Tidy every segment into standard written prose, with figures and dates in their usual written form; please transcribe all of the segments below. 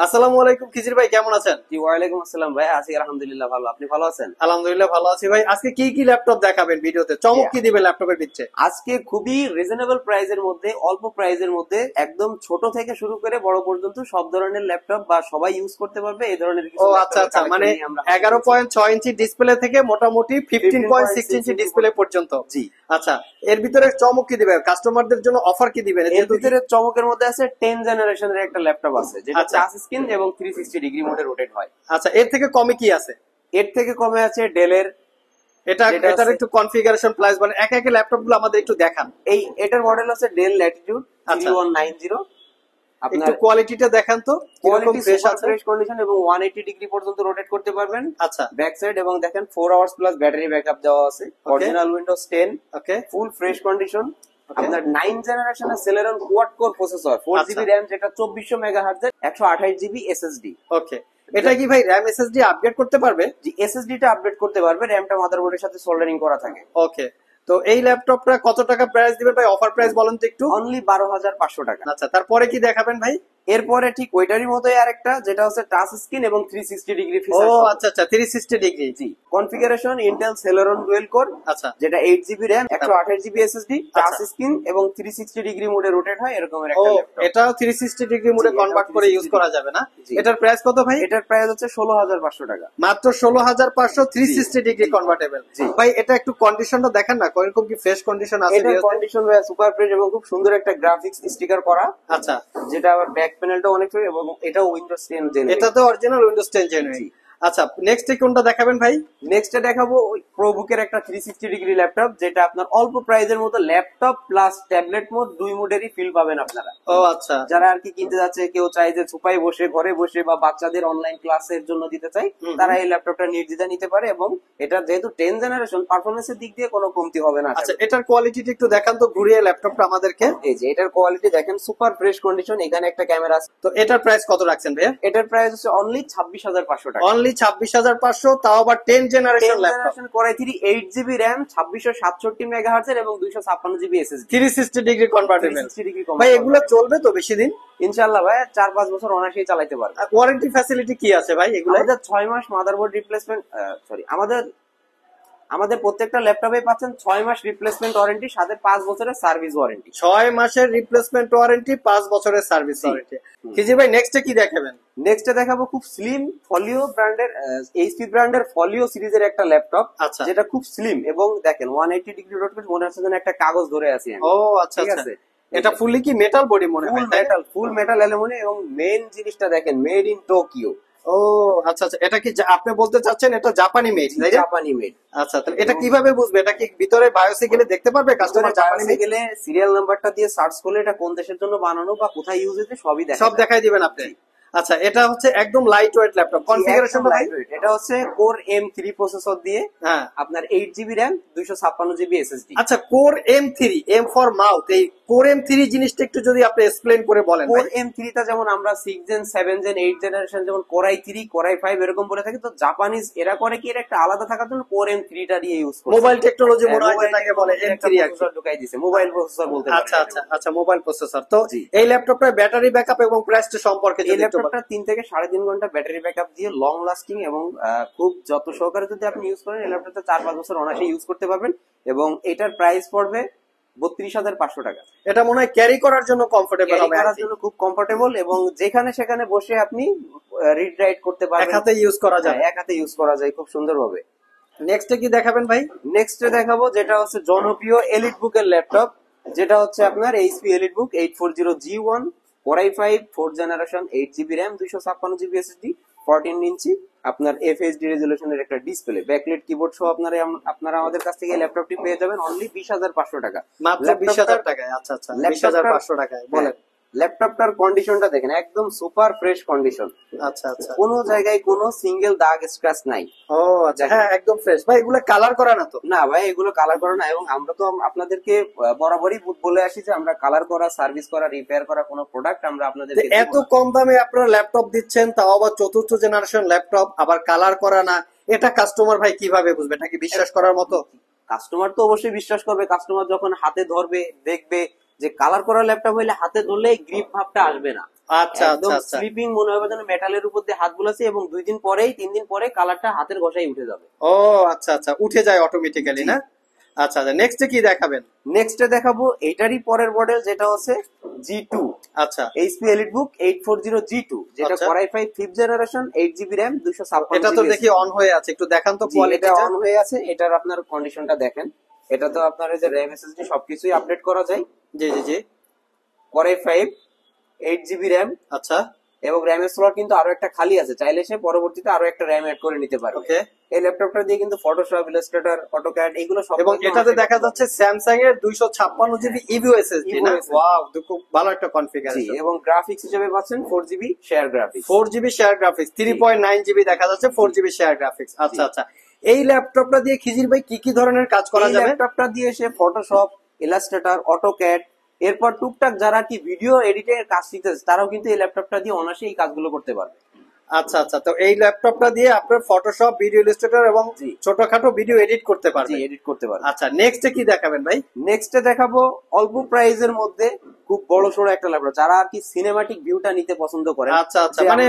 আসসালামু আলাইকুম খিজির ভাই, কেমন আছেন? জি ওয়ালাইকুম আসসালাম ভাই, আছি আলহামদুলিল্লাহ ভালো। আপনি ভালো আছেন? আলহামদুলিল্লাহ ভালো আছি ভাই। আজকে কি কি ল্যাপটপ দেখাবেন ভিডিওতে? চমক কি দিবেন ল্যাপটপের পিছে? আজকে খুবই রিজনেবল প্রাইসের মধ্যে, অল্প প্রাইসের মধ্যে, একদম ছোট থেকে শুরু করে বড় পর্যন্ত সব ধরনের ল্যাপটপ বা সবাই ইউজ করতে পারবে এই ধরনের কিছু ও আচ্ছা আচ্ছা, মানে 11.6 ইঞ্চি ডিসপ্লে থেকে মোটামুটি 15.6 ইঞ্চি ডিসপ্লে পর্যন্ত। জি আচ্ছা, এর ভিতরে চমক কি দিবেন? কাস্টমারদের জন্য অফার কি দিবেন? এর ভিতরে চমকের মধ্যে আছে 10 জেনারেশনের একটা ল্যাপটপ আছে যেটা আচ্ছা। টাচ স্ক্রিন এবং 360 ডিগ্রি মোডে রোটেট হয়। আচ্ছা, এর থেকে কমে কি আছে? এর থেকে কমে আছে ডেলের, এটার একটু কনফিগারেশন প্লাস বলেন, একে একে ল্যাপটপ গুলো আমাদের একটু দেখান। এটার মডেল আছে ডেল ল্যাটিটিউড 3190। একটু কোয়ালিটিটা দেখান তো, কিরকম ফ্রেশ আছে? ফ্রেশ কন্ডিশন এবং 180 ডিগ্রি পর্যন্ত রোটেট করতে পারবেন। আচ্ছা, ব্যাক সাইড এবং দেখেন 4 আওয়ার্স প্লাস ব্যাটারি ব্যাকআপ দেওয়া আছে। অরিজিনাল উইন্ডোজ 10, ওকে, ফুল ফ্রেশ কন্ডিশন। আপনার 9 জেনারেশনের Celeron quad core processor, 4GB RAM, যেটা 2400 মেগাহার্টজের, 128GB এসএসডি। ওকে, এটা কি ভাই র‍্যাম এসএসডি আপগ্রেড করতে পারবে? জি, এসএসডি টা আপডেট করতে পারবে, র‍্যামটা মাদারবোর্ডের সাথে সোল্ডারিং করা থাকে। ওকে, তো এই ল্যাপটপটা কত টাকা প্রাইস দিবেন ভাই? অফার প্রাইস বলেন তো একটু। অনলি 12500 টাকা। আচ্ছা, তারপরে কি দেখাবেন ভাই? এরপরে ঠিক ওইটারই মতোই আরেকটা, যেটা হচ্ছে টাচ স্ক্রিন এবং 360 ডিগ্রি ফিচার। ও আচ্ছা আচ্ছা, 360 ডিগ্রি। জি, configuration Intel Celeron dual core. আচ্ছা, যেটা 8GB RAM, 128GB SSD, touch screen এবং 360 ডিগ্রি মোডে রোটেট হয় এরকম একটা ল্যাপটপ। এটাও 360 ডিগ্রি মোডে কনভার্ট করে ইউজ করা যাবে না? এটার প্রাইস কত ভাই? এটার প্রাইস হচ্ছে 16500 টাকা। মাত্র 16500, 360 ডিগ্রি কনভার্টেবল। ভাই এটা একটু কন্ডিশনটা দেখেন না, কোন কি ফ্রেশ কন্ডিশন আছে? এটার কন্ডিশন সুপার ফ্রেশ এবং খুব সুন্দর একটা গ্রাফিক্স স্টিকার করা। আচ্ছা, যেটা আবার ব্যাক প্যানেলটা অনেক ফ্রেশ এবং এটাও উইন্ডোজ 10 জেনুইন। এটা তো অরিজিনাল উইন্ডোজ 10 জেনুইন। আচ্ছা, নেক্সট কোনটা দেখাবেন ভাই? নেক্সটে দেখাবো ওই প্রোবুকের একটা 360 ডিগ্রি ল্যাপটপ, যেটা আপনার অল্প প্রাইসের মতো ল্যাপটপ প্লাস ট্যাবলেট মোড, দুই মোডেরই ফিল পাবেন আপনারা। ও আচ্ছা, যারা আর কি কিনতে যাচ্ছে, কেউ চাই যে সুপাই বসে ঘরে বসে বা বাচ্চাদের অনলাইন ক্লাসের জন্য দিতে চাই, তারা এই ল্যাপটপটা নির্দ্বিধায় নিতে পারে। এবং এটা যেহেতু 10 জেনারেশন, পারফরমেন্সের দিক দিয়ে কোনো কমতি হবে না। আচ্ছা, এটার কোয়ালিটিটা একটু দেখান তো ঘুরিয়ে ল্যাপটপটা আমাদেরকে। এই যে এটার কোয়ালিটি দেখেন, সুপার ফ্রেশ কন্ডিশন, এখানে একটা ক্যামেরা আছে। তো এটার প্রাইস কত রাখছেন ভাইয়া? এটার প্রাইস হচ্ছে অনলি 26500 টাকা। অনলি 26500, তাও আবার 10 generation laptop, Core i3 8GB RAM, 2667 মেগাহার্টজের এবং 256GB SSD, 360 degree convertible. 360 degree. ভাই এগুলো চলবে তো বেশি দিন? ইনশাআল্লাহ ভাই, 4-5 বছর অনায়াসেই চালাতে পারবে। ওয়ারেন্টি ফ্যাসিলিটি কি আছে ভাই এগুলো? আমাদের 6 মাস মাদারবোর্ড রিপ্লেসমেন্ট, আমাদের প্রত্যেকটা ল্যাপটপে পাচ্ছেন 6 মাস রিপ্লেসমেন্ট ওয়ারেন্টি, সাথে 5 বছরের সার্ভিস ওয়ারেন্টি। 6 মাসের রিপ্লেসমেন্ট ওয়ারেন্টি, 5 বছরের সার্ভিস ওয়ারেন্টি। খিজি ভাই নেক্সটে কি দেখাবেন? নেক্সটে দেখাবো খুব স্লিম ফলিও ব্র্যান্ডের, এইচপি ব্র্যান্ডের ফলিও সিরিজের একটা ল্যাপটপ। আচ্ছা, যেটা খুব স্লিম এবং দেখেন 180 ডিগ্রি রোটেট, মনে হচ্ছে যেন একটা কাগজ ধরে আছি আমি। ও আচ্ছা আচ্ছা, এটা ফুলি কি মেটাল বডি মনে হয়? ফুল মেটাল অ্যালুমিনিয়াম এবং মেইন জিনিসটা দেখেন, মেড ইন টোকিও। ও আচ্ছা আচ্ছা, এটা কি আপনি বলতে চাচ্ছেন এটা জাপানি মেড? জাপানি মেড। আচ্ছা, তাহলে এটা কিভাবে বুঝবে? এটা কি ভিতরে বায়োসে গেলে দেখতে পারবে কাস্টমার? জাপানি মেড গেলে সিরিয়াল নাম্বারটা দিয়ে সার্চ করলে এটা কোন দেশের জন্য বানানো বা কোথায় ইউজ হয়েছে সবই সব দেখাই দিবেন আপনি। আচ্ছা, এটা হচ্ছে একদম লাইট ওয়েট ল্যাপটপ। কনফিগারেশনটা ভাই? এটা হচ্ছে কোর M3 প্রসেসর দিয়ে, হ্যাঁ, আপনার 8GB র‍্যাম, 256GB এসএসডি। আচ্ছা, core M3, M for mouth, এই কোর M3 জিনিসটা একটু যদি আপনি এক্সপ্লেইন করে বলেন। কোর M3 টা যেমন আমরা 6 জেন, 7 জেন, 8 জেনারেশন যেমন কোর i3, কোর i5 এরকম বলে থাকি, তো জাপানিজ এরা করে কি, এর একটা আলাদা থাকার জন্য কোর M3 টা দিয়ে ইউজ করে। মোবাইল টেকনোলজি মনে হয় যেটাকে বলে M3 প্রসেসর ঢুকাই দিয়েছে, মোবাইল প্রসেসর বলতে পারেন। আচ্ছা আচ্ছা আচ্ছা, মোবাইল প্রসেসর। তো এই ল্যাপটপটার ব্যাটারি ব্যাকআপ এবং প্রাইসটা সম্পর্কে এই ল্যাপটপটা 3 থেকে 3.5 ঘন্টা ব্যাটারি ব্যাকআপ দিয়ে লং লাস্টিং এবং খুব যত সহকারে যদি আপনি ইউজ করেন, এই ল্যাপটপটা 4-5 বছর অনায়াসে ইউজ করতে পারবেন। এবং এটার প্রাইস পড়বে 32500 টাকা। এটা মনে হয় ক্যারি করার জন্য কমফোর্টেবল হবে, করার জন্য খুব কমফোর্টেবল এবং যেখানে সেখানে বসে আপনি রিড রাইট করতে পারবেন, এক হাতে ইউজ করা যায়, এক হাতে ইউজ করা যায় খুব সুন্দরভাবে। নেক্সটে কি দেখাবেন ভাই? নেক্সটে দেখাবো যেটা হচ্ছে জনপ্রিয় এলিট বুকের ল্যাপটপ, যেটা হচ্ছে আপনার এইচপি এলিট বুক 840G1, core i5, 4th generation, 8GB RAM, 256GB SSD, 14 ইঞ্চি আপনার FHD রেজুলেশনের একটা ডিসপ্লে, ব্যাকলাইট কিবোর্ড সহ আপনারা আমাদের কাছ থেকে এই ল্যাপটপটি পেয়ে যাবেন অনলি 20500 টাকা। মাত্র 20000 টাকায়? আচ্ছা আচ্ছা, 20500 টাকায়। বলেন, ল্যাপটপটার কন্ডিশনটা দেখেন, একদম সুপার ফ্রেশ কন্ডিশন। আচ্ছা আচ্ছা, কোনো জায়গায় কোনো সিঙ্গেল দাগ স্ক্র্যাচ নাই। ও আচ্ছা, হ্যাঁ একদম ফ্রেশ। ভাই এগুলো কালার করা না তো? না ভাই, এগুলো কালার করা না, এবং আমরা তো আপনাদেরকে বরাবরই বলে আসি যে আমরা কালার করা, সার্ভিস করা, রিপেয়ার করা কোনো প্রোডাক্ট আমরা আপনাদেরকে এত কম দামে আপনারা ল্যাপটপ দিচ্ছেন, তাও আবার 4th জেনারেশন ল্যাপটপ, আবার কালার করা না, এটা কাস্টমার ভাই কিভাবে বুঝবে? এটা কি বিশ্বাস করার মতো? কাস্টমার তো অবশ্যই বিশ্বাস করবে। কাস্টমার যখন হাতে ধরবে, দেখবে যে কালার করা ল্যাপটপ হইলে হাতে ধরলে গ্রিপ ভাবটা আসবে না। আচ্ছা একদম আচ্ছা আচ্ছা। স্লিপিং মনে হবে যেন মেটালের উপর দিয়ে হাত বুলাছে, এবং 2 দিন পরেই 3 দিন পরে কালারটা হাতের ঘষাই উঠে যাবে। ও আচ্ছা আচ্ছা, উঠে যায় অটোমেটিক্যালি জি। না? আচ্ছা আচ্ছা, নেক্সট কি দেখাবেন? নেক্সটে দেখাবো এটারই পরের মডেল, যেটা হচ্ছে G2, আচ্ছা, এইচপি এলিটবুক 840 G2, যেটা আচ্ছা। Core i5 5th generation, 8 GB RAM, এটা 256 তো জিবি দেখি অন হয়ে আছে, একটু দেখান তো জি, এটা কোয়ালিটিটা। অন হয়ে আছে। এটার আপনার কন্ডিশনটা দেখেন। এটা তো আপনার এই যে র্যাম এসএসডি সবকিছুই আপডেট করা যায়। জি জি জি। Core i5 8 জিবি র্যাম, আচ্ছা, এবং র্যামের স্লট কিন্তু আরো একটা খালি আছে, চাইলে সে পরবর্তীতে আরো একটা র্যাম এড করে নিতে পারবে। ওকে। এই ল্যাপটপটা দিয়ে কিন্তু ফটোশপ, ইলাস্ট্রেটর, অটোক্যাড এগুলো সব এবং কিন্তু এটাতে আমরা দেখা করতে যাচ্ছে স্যামসাং এর 256 জিবি ইভিও এসএসডি না? EVO SSD ওয়াও, খুব ভালো একটা জি, কনফিগারেশন। এবং গ্রাফিক্স হিসেবে পাচ্ছেন 4 GB share graphics. 4 GB share graphics, 3.9 GB দেখা যাচ্ছে 4 জিবি শেয়ার গ্রাফিক্স। আচ্ছা জি। আচ্ছা, এই ল্যাপটপটা দিয়ে খিজির ভাই কি কি ধরনের কাজ করা এই যাবে? ল্যাপটপটা দিয়ে সে ফটোশপ, ইলাস্ট্রেটর, অটোক্যাড, এরপর টুকটাক যারা কি ভিডিও এডিটের কাজ শিখতেছে তারাও কিন্তু এই ল্যাপটপটা দিয়ে অনায়াসে এই কাজগুলো করতে পারবে। আচ্ছা আচ্ছা, তো এই ল্যাপটপটা দিয়ে আপনার ফটোশপ, ভিডিও ইলাস্ট্রেটর এবং জি। ছোটখাটো ভিডিও এডিট করতে জি, পারবেন। এডিট করতে পারবে। আচ্ছা, নেক্সট কি দেখাবেন ভাই? নেক্সটে দেখাবো অল্প প্রাইজের মধ্যে খুব বড় সড়ো একটা ল্যাপটপ, যারা আর কি সিনেমাটিক ভিউটা নিতে পছন্দ করে। আচ্ছা আচ্ছা, মানে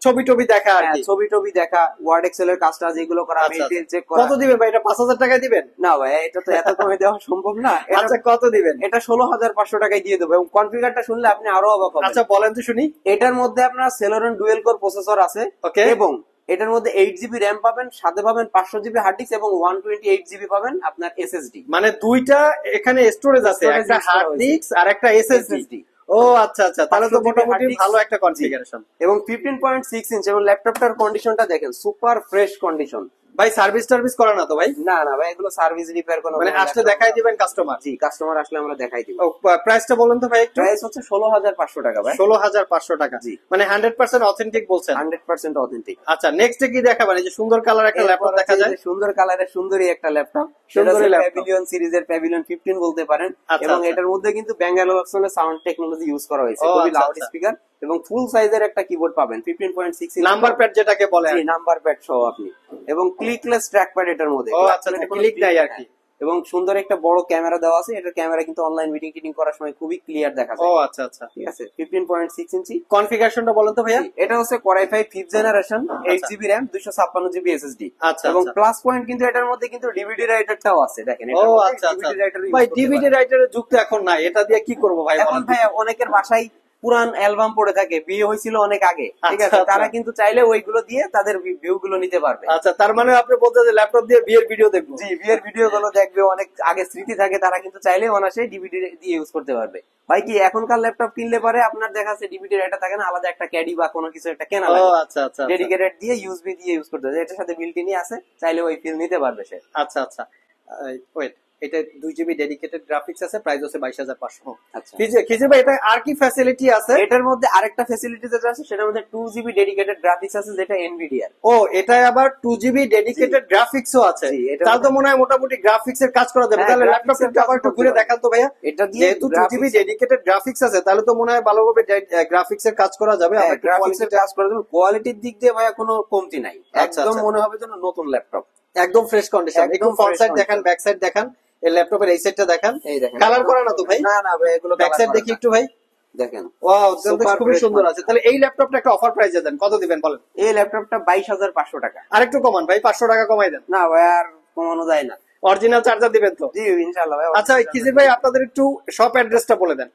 ছবি টবি দেখা আর কি। ছবি টবি দেখা, ওয়ার্ড এক্সেল এর কাজটা যেগুলো করা, আচ্ছা, মেইল চেক কত করা। দিবেন ভাই? এটা 5,000 টাকায় দিবেন? না ভাই, এটা তো এত কমে দেওয়া সম্ভব না। আচ্ছা, কত দিবেন? এটা 16,500 টাকায় দিয়ে দেবো, এবং কনফিগারটা শুনলে আপনি আরো অবাক হবেন। আচ্ছা, বলেন তো শুনি। এটার মধ্যে আপনার সেলোরন ডুয়েল কোর প্রসেসর আছে, ওকে। এবং এটার মধ্যে 8 জিবি র্যাম পাবেন, সাথে পাবেন 500 জিবি হার্ড ডিস্ক, এবং 128 জিবি পাবেন আপনার এসএসডি। মানে দুইটা এখানে স্টোরেজ আছে, Storage একটা use করা হার্ড হয়েছে। ডিস্ক আর একটা এসএসডি। SSD ও আচ্ছা আচ্ছা, তাহলে তো 500 GB মোটামুটি hard disk। ভালো একটা কনফিগারেশন। এবং 15.6 ইঞ্চ, এবং ল্যাপটপটার কন্ডিশনটা দেখেন, সুপার ফ্রেশ কন্ডিশন। ভাই সার্ভিস টার্ভিস করে না তো ভাই? না না ভাই, এগুলো সার্ভিস রিপেয়ার কোনো মানে আসলে দেখাই দিবেন কাস্টমার? জি, কাস্টমার আসলে আমরা দেখাই দিব। ও, প্রাইসটা বলেন তো ভাই একটু। প্রাইস হচ্ছে 16,500 টাকা ভাই। 16,500 টাকা। জি। মানে 100% অথেন্টিক বলছেন? 100% অথেন্টিক। আচ্ছা, নেক্সট কি দেখাবেন? এই যে সুন্দর কালার একটা ল্যাপটপ দেখা যায়। সুন্দর কালারের সুন্দরী একটা ল্যাপটপ, সুন্দরী laptop। প্যাভিলিয়ন সিরিজের প্যাভিলিয়ন 15 বলতে পারেন। আচ্ছা, এবং আচ্ছা। এটার মধ্যে কিন্তু ব্যাঙ্গালোর অপশনের সাউন্ড টেকনোলজি ইউজ করা হয়েছে, ও, খুবই আচ্ছা, লাউড আচ্ছা। স্পিকার, এবং ফুল সাইজের একটা কিবোর্ড পাবেন 15.6 ইঞ্চ নাম্বার প্যাড যেটাকে বলে। নাম্বার প্যাড সহ আপনি, এবং ক্লিকলেস ট্র্যাকপ্যাড এটার মধ্যে। ও আচ্ছা, ক্লিক নাই আর কি। এবং সুন্দর একটা বড় ক্যামেরা দেওয়া আছে। এটার ক্যামেরা কিন্তু অনলাইন মিটিং টিটিং করার সময় খুবই ক্লিয়ার দেখা ও যায়। আচ্ছা আচ্ছা, ঠিক আছে, 15.6 ইঞ্চি। কনফিগারেশনটা বলেন তো ভাইয়া। এটা হচ্ছে Core i5 5th generation, 8 GB RAM, 256 GB SSD. আচ্ছা, এবং আচ্ছা। প্লাস পয়েন্ট কিন্তু এটার মধ্যে কিন্তু ডিভিডি রাইটারটাও আছে, দেখেন। ও আচ্ছা আচ্ছা, ভাই ডিভিডি রাইটারের যুগ তো এখন নাই, এটা দিয়ে কি করবো ভাই? এখন ভাই অনেকের বাসায় পুরান অ্যালবাম পড়ে থাকে, বিয়ে হয়েছিল অনেক আগে, ঠিক আচ্ছা, আছে, আচ্ছা। তারা কিন্তু চাইলে ওইগুলো দিয়ে তাদের ভিউ গুলো নিতে পারবে। আচ্ছা, তার মানে আপনি বলতে যে ল্যাপটপ দিয়ে বিয়ের ভিডিও দেখবো? জি, বিয়ের ভিডিও গুলো দেখবে, অনেক আগে স্মৃতি থাকে, তারা কিন্তু চাইলে অনাসে ডিভিডি দিয়ে ইউজ করতে পারবে। ভাই কি এখনকার ল্যাপটপ কিনলে পারে আপনার দেখা যাচ্ছে ডিভিডি রাইটার থাকে না, আলাদা একটা ক্যাডি বা কোনো কিছু একটা কেনা ও লাগে, আচ্ছা আচ্ছা আচ্ছা। ডেডিকেটেড দিয়ে ইউএসবি দিয়ে ইউজ করতে হবে। এটার সাথে বিল্ট ইনই আছে, চাইলে ওই ফিল নিতে পারবে সে। আচ্ছা আচ্ছা, ওয়েট, এটা 2 জিবি ডেডিকেটেড গ্রাফিক্স আছে, প্রাইস হচ্ছে 22,500। আচ্ছা, খিজির ভাই, এটা আর কি ফ্যাসিলিটি আছে? এটার মধ্যে আরেকটা ফ্যাসিলিটি যেটা আছে সেটার মধ্যে 2 জিবি ডেডিকেটেড গ্রাফিক্স আছে, যেটা এনভিডিআর। ও, এটা আবার 2 জিবি ডেডিকেটেড গ্রাফিক্সও আছে? জি, এটা তাহলে তো মনে হয় মোটামুটি গ্রাফিক্স এর কাজ করা যাবে। হ্যাঁ, তাহলে graphics ল্যাপটপটা এর আবার একটু কাজ ঘুরে করতে দেখান তো ভাইয়া। এটা দিয়ে যেহেতু 2 জিবি ডেডিকেটেড গ্রাফিক্স আছে, তাহলে তো মনে হয় ভালোভাবে গ্রাফিক্স এর কাজ করা যাবে। আমরা একটু গ্রাফিক্স এর কাজ করে দেবেন, কোয়ালিটির দিক দিয়ে ভাইয়া কোনো কমতি নাই, আচ্ছা, একদম আচ্ছা। মনে হবে যেন নতুন ল্যাপটপ। একদম ফ্রেশ কন্ডিশন। একদম একদম ফ্রন্ট fresh সাইড দেখান, condition। ব্যাক সাইড দেখান, এই ল্যাপটপের এই সাইডটা দেখান। এই দেখেন, কালার করা না তো ভাই? না না ভাই, এগুলো ব্যাক সাইড দেখি একটু ভাই। দেখেন, ওয়াও, তাহলে তো Super খুবই fresh সুন্দর condition। আছে। তাহলে এই ল্যাপটপটা একটা অফার প্রাইসে দেন, কত দিবেন বলেন? এই ল্যাপটপটা 22,500 টাকা। আরেকটু কমান ভাই, 500 টাকা কমাই দেন। না ভাই, আর কমানো যায় না। অরিজিনাল চার্জার দিবেন তো? জি ইনশাআল্লাহ ভাই। আচ্ছা, খিজির ভাই, আপনাদের একটু শপ অ্যাড্রেসটা বলে দেন।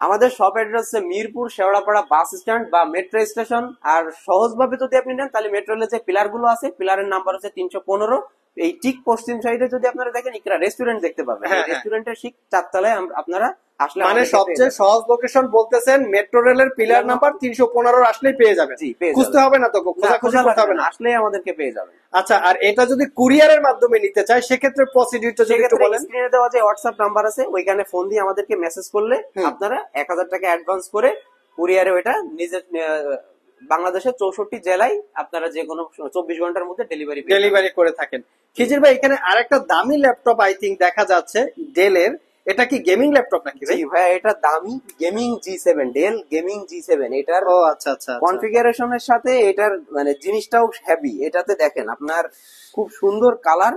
আমাদের শপ অ্যাড্রেস হচ্ছে মিরপুর শেওড়াপাড়া বাস স্ট্যান্ড বা মেট্রো স্টেশন। আর সহজভাবে যদি আপনি নেন তাহলে মেট্রো রেলের যে পিলার গুলো আছে, পিলারের নাম্বার হচ্ছে 315। এই ঠিক পশ্চিম সাইডে যদি আপনারা দেখেন ইকরা রেস্টুরেন্ট দেখতে পাবেন, হ্যাঁ, হ্যাঁ। রেস্টুরেন্টের ঠিক 4 তলায় আপনারা আসলে মানে আমাদেরকে সবচেয়ে পেয়ে যাবেন। সহজ লোকেশন বলতেছেন, মেট্রো রেলের পিলার নাম্বার 315 আসলেই পেয়ে যাবেন। জি, পেয়ে খুঁজতে যাবেন। হবে না তো, না, খোঁজাখুঁজি খোঁজা করতে হবে লাগবে না। না, আসলেই আমাদেরকে পেয়ে যাবেন। আচ্ছা, আর এটা যদি কুরিয়ারের মাধ্যমে নিতে চায় সেক্ষেত্রে প্রসিডিউরটা যদি একটু সেক্ষেত্রে বলেন। স্ক্রিনে দেওয়া যে হোয়াটসঅ্যাপ নাম্বার আছে, ওইখানে ফোন দিয়ে আমাদেরকে মেসেজ করলে আপনারা 1,000 টাকা অ্যাডভান্স করে কুরিয়ারে ওইটা নিজের বাংলাদেশের 64 জেলায় আপনারা যে কোনো 24 ঘন্টার মধ্যে ডেলিভারি করে থাকেন। খিজির ভাই, এখানে আরেকটা দামি ল্যাপটপ আই থিঙ্ক দেখা যাচ্ছে ডেলের। এটা কি গেমিং ল্যাপটপ নাকি ভাই? জি ভাই, এটা দামি gaming G7, del gaming G7। এটার ও আচ্ছা আচ্ছা, কনফিগারেশনের সাথে এটার মানে জিনিসটাও হেভি। এটাতে দেখেন আপনার খুব সুন্দর কালার,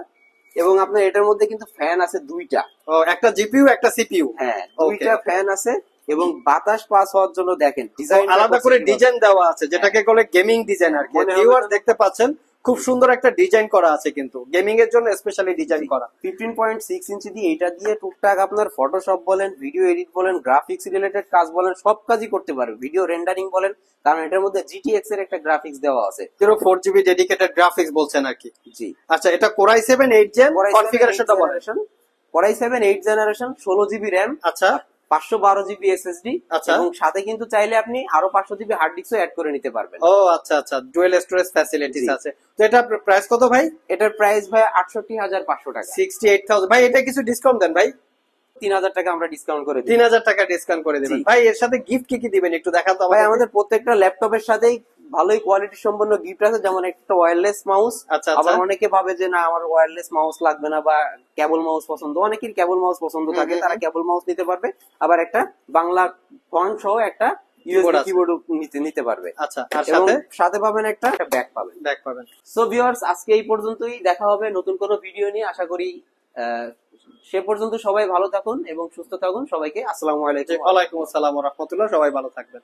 এবং আপনার এটার মধ্যে কিন্তু ফ্যান আছে 2টা। ও, একটা জিপিইউ একটা সিপিইউ। হ্যাঁ, 2টা ফ্যান আছে, এবং বাতাস পাস হওয়ার জন্য দেখেন ডিজাইন আলাদা করে ডিজাইন দেওয়া আছে, যেটাকে বলে গেমিং ডিজাইন আর কি। মনে হবে ভিউয়ার্স যেন- দেখতে পাচ্ছেন খুব সুন্দর একটা ডিজাইন করা আছে, কিন্তু গেমিং এর জন্য স্পেশালি ডিজাইন করা। 15.6 ইঞ্চি দিয়ে এটা দিয়ে টুকটাক আপনার ফটোশপ বলেন, ভিডিও এডিট বলেন, গ্রাফিক্স রিলেটেড কাজ বলেন, সব কাজই করতে পারবে। ভিডিও রেন্ডারিং বলেন, কারণ এটার মধ্যে জিটিএক্স এর একটা গ্রাফিক্স দেওয়া আছে। 4GB ডেডিকেটেড গ্রাফিক্স বলছেন আর কি। জি, আচ্ছা, এটা কোরাই 7 8 জেন, কনফিগারেশনটা বলেন। Core i7 8 generation, 16GB RAM, আচ্ছা 512GB এসএসডি, আচ্ছা। এবং সাথে কিন্তু চাইলে আপনি আরো 500GB হার্ড ডিস্কও অ্যাড করে নিতে পারবেন। ও আচ্ছা আচ্ছা, ডুয়েল স্টোরেজ ফ্যাসিলিটিস জি। আছে। তো এটা প্রাইস কত ভাই? এটার প্রাইস ভাই 68,500 টাকা। 68,000। ভাই এটা কিছু ডিসকাউন্ট দেন ভাই, 3,000 টাকা আমরা ডিসকাউন্ট করে দিই। 3,000 টাকা ডিসকাউন্ট করে দিবেন। জি। ভাই এর সাথে গিফট কি কি দিবেন একটু দেখান তো ভাই আমাদের। আমাদের প্রত্যেকটা ল্যাপটপের সাথেই ভালোই কোয়ালিটি সম্পন্ন গিফট আছে, যেমন একটা ওয়্যারলেস মাউস। আচ্ছা, আচ্ছা। আবার অনেকে ভাবে যে না আমার ওয়্যারলেস মাউস লাগবে না বা কেবল মাউস পছন্দ, অনেকের কেবল মাউস পছন্দ থাকে, তারা কেবল মাউস নিতে পারবে। আবার একটা বাংলা ফন্ট সহ একটা ইউএসবি আছে। কিবোর্ড নিতে পারবে। আচ্ছা, আর এবং সাথে সাথে পাবেন একটা ব্যাগ পাবেন। ব্যাক পাবেন। সো ভিউয়ার্স, আজকে এই পর্যন্তই, দেখা হবে নতুন কোনো ভিডিও নিয়ে আশা করি। সে পর্যন্ত সবাই ভালো থাকুন এবং সুস্থ থাকুন। সবাইকে আসসালামু আলাইকুম। ওয়ালাইকুম আসসালাম ওয়া রাহমাতুল্লাহ। সবাই ভালো থাকবেন।